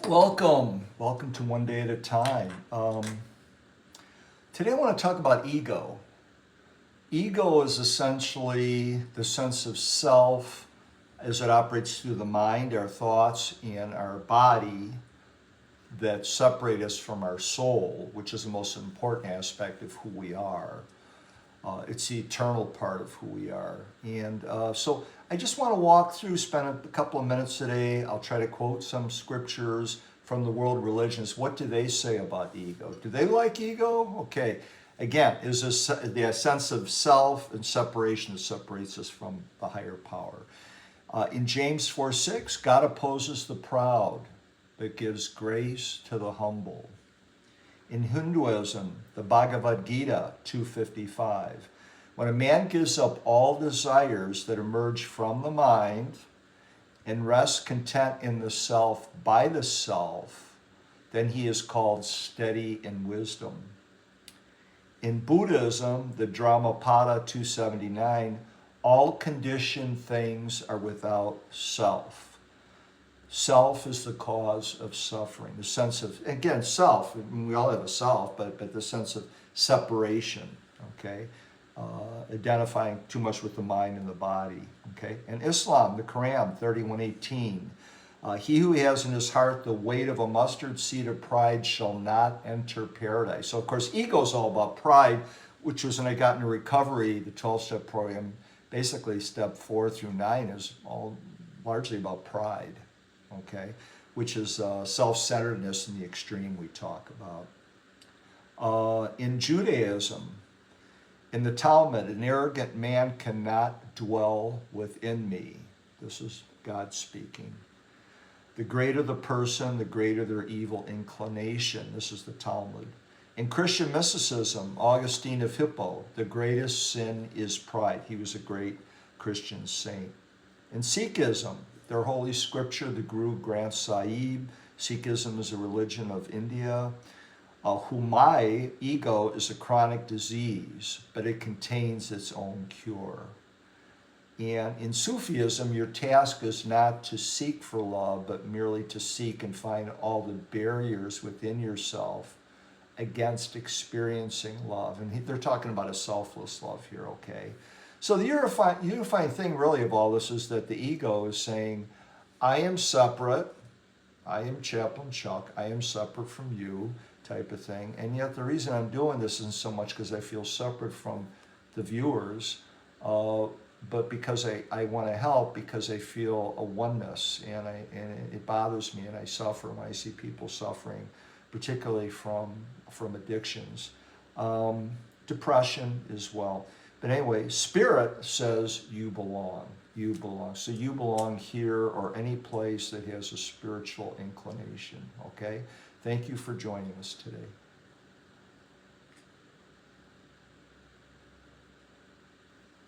Welcome to One Day at a Time. Today I want to talk about ego. Ego is essentially the sense of self as it operates through the mind, our thoughts, and our body that separate us from our soul, which is the most important aspect of who we are. It's the eternal part of who we are. And so I just want to walk through, spend a couple of minutes today. I'll try to quote some scriptures from the world religions. What do they say about ego? Do they like ego? Okay. Again, is this the sense of self and separation that separates us from the higher power. In James 4:6, God opposes the proud, but gives grace to the humble. In Hinduism, the Bhagavad Gita 2:55, when a man gives up all desires that emerge from the mind and rests content in the self by the self, then he is called steady in wisdom. In Buddhism, the Dhammapada 279, all conditioned things are without self. Self is the cause of suffering. The sense of, again, self, I mean, we all have a self, but the sense of separation, okay? Identifying too much with the mind and the body, okay? And Islam, the Quran 31:18, he who has in his heart the weight of a mustard seed of pride shall not enter paradise. So, of course, ego is all about pride, which was when I got into recovery, the 12-step program, basically step 4 through 9 is all largely about pride. Okay, which is self-centeredness in the extreme we talk about. In Judaism, in the Talmud, an arrogant man cannot dwell within me. This is God speaking. The greater the person, the greater their evil inclination. This is the Talmud. In Christian mysticism, Augustine of Hippo, the greatest sin is pride. He was a great Christian saint. In Sikhism, their holy scripture, the Guru Granth Sahib, Sikhism is a religion of India. Humai, ego, is a chronic disease, but it contains its own cure. And in Sufism, your task is not to seek for love, but merely to seek and find all the barriers within yourself against experiencing love. And they're talking about a selfless love here, okay? So the unifying thing really of all this is that the ego is saying, I am separate, I am Chaplain Chuck, I am separate from you, type of thing. And yet the reason I'm doing this isn't so much because I feel separate from the viewers, but because I want to help, because I feel a oneness, and it bothers me, and I suffer when I see people suffering, particularly from addictions, depression as well. But anyway, Spirit says you belong. You belong. So you belong here or any place that has a spiritual inclination, okay? Thank you for joining us today.